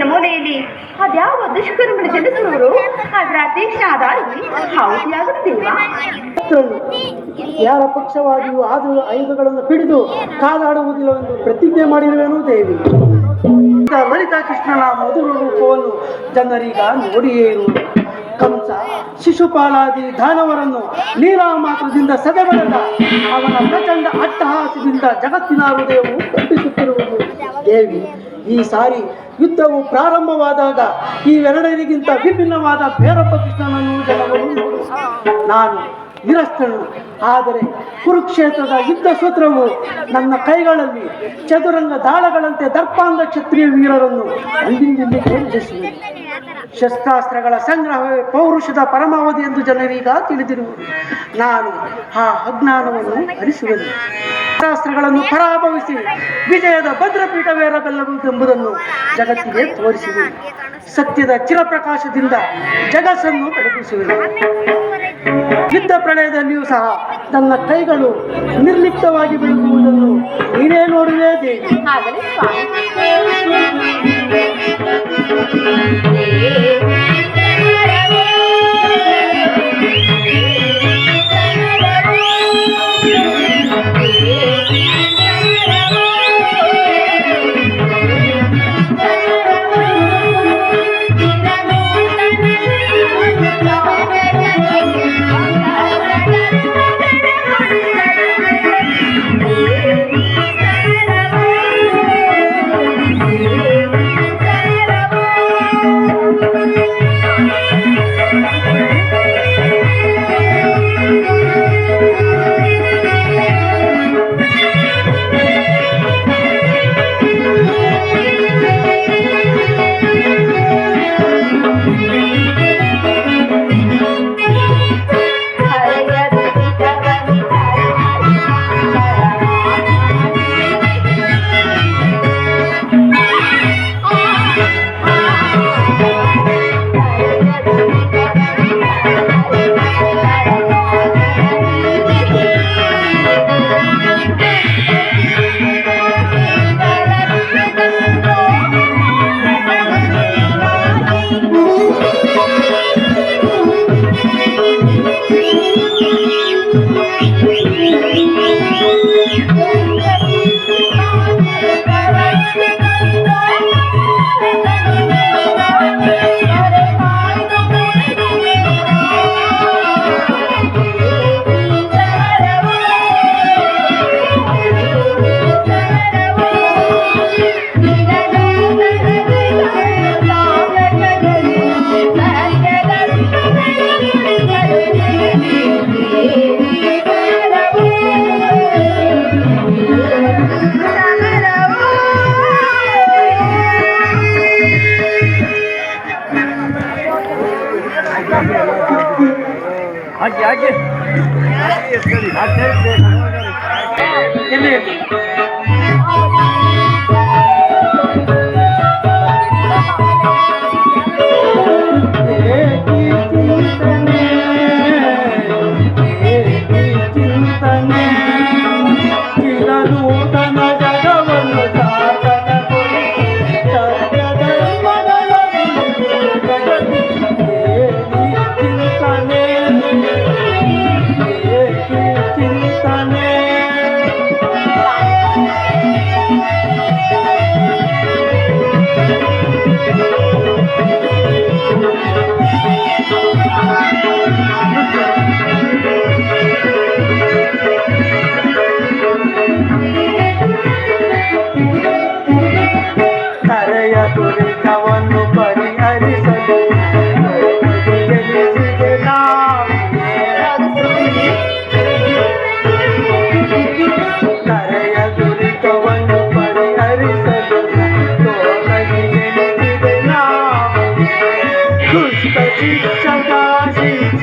ಜಗತ್ತಿನ ಮೂಲೆಯಲ್ಲಿ ಅದ್ಯಾವ ದುಷ್ಕರ್ಮನ ಜನಿಸುವವರು ಅದರ ತೀಕ್ಷ್ಣಾದಾಗಿ ಹಾವತಿಯಾಗುತ್ತೇವಾ? ಯಾರ ಪಕ್ಷವಾಗಿಯೂ ಆಯುಧಗಳನ್ನು ಹಿಡಿದು ಕಾದಾಡುವುದಿಲ್ಲವೆಂದು ಪ್ರತಿಜ್ಞೆ ಮಾಡಿರುವೆನು ದೇವಿ. ಲಲಿತಾ ಕೃಷ್ಣನ ಮಧುರ ರೂಪವನ್ನು ಜನರೀಗ ನೋಡಿಯೇ ಇರುವುದು. ಕಂಸ, ಶಿಶುಪಾಲಾದಿ ದಾನವರನ್ನು ಲೀಲಾ ಮಾತ್ರದಿಂದ ಸದೆಬಡೆದ ಅವನ ಪ್ರಚಂಡ ಅಟ್ಟಹಾಸದಿಂದ ಜಗತ್ತಿನ ಹೃದಯವು ಕಂಪಿಸುತ್ತಿರುವುದು ದೇವಿ. ಈ ಸಾರಿ ಯುದ್ಧವು ಪ್ರಾರಂಭವಾದಾಗ ಇವೆರಡರಿಗಿಂತ ವಿಭಿನ್ನವಾದ ಭೈರಪ್ಪ ಕೃಷ್ಣನನ್ನು ಜನಗಳು ನೋಡುವ. ನಾನು ನಿರಸ್ತನು, ಆದರೆ ಕುರುಕ್ಷೇತ್ರದ ಯುದ್ಧ ಸೂತ್ರವು ನನ್ನ ಕೈಗಳಲ್ಲಿ ಚದುರಂಗ ದಾಳಗಳಂತೆ ದರ್ಪಾಂಧ ಕ್ಷತ್ರಿಯ ವೀರರನ್ನು ಅಲ್ಲಿಂದಿಲ್ಲಿ ಕೇಳಿಸುವೆ. ಶಸ್ತ್ರಾಸ್ತ್ರಗಳ ಸಂಗ್ರಹವೇ ಪೌರುಷದ ಪರಮಾವಧಿ ಎಂದು ಜನರೀಗ ತಿಳಿದಿರುವುದು. ನಾನು ಆ ಅಜ್ಞಾನವನ್ನು ಹರಿಸುವೆನು. ಶಸ್ತ್ರಾಸ್ತ್ರಗಳನ್ನು ಪರಾಭವಿಸಿ ವಿಜಯದ ಭದ್ರಪೀಠವೇರಬಲ್ಲವೆಂಬುದನ್ನು ಜಗತ್ತಿಗೆ ತೋರಿಸುವೆ. ಸತ್ಯದ ಚಿರಪ್ರಕಾಶದಿಂದ ಜಗತ್ತನ್ನು ಬೆಳಗಿಸುವೆ. ಯುದ್ಧ ಪ್ರಳಯದಲ್ಲಿಯೂ ಸಹ ನನ್ನ ಕೈಗಳು ನಿರ್ಲಿಪ್ತವಾಗಿ ಬೆಳಗುವುದನ್ನು ನೀನೇ ನೋಡುವೆ ದೇವಿ.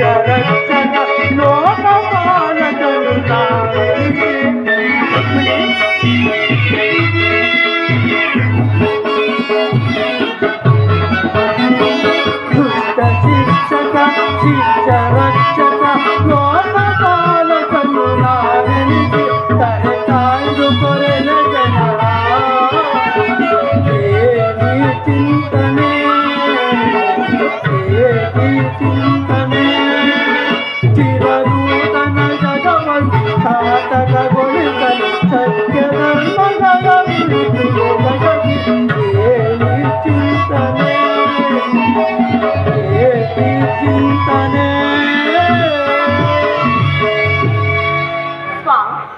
ಶಿಕ್ಷಕ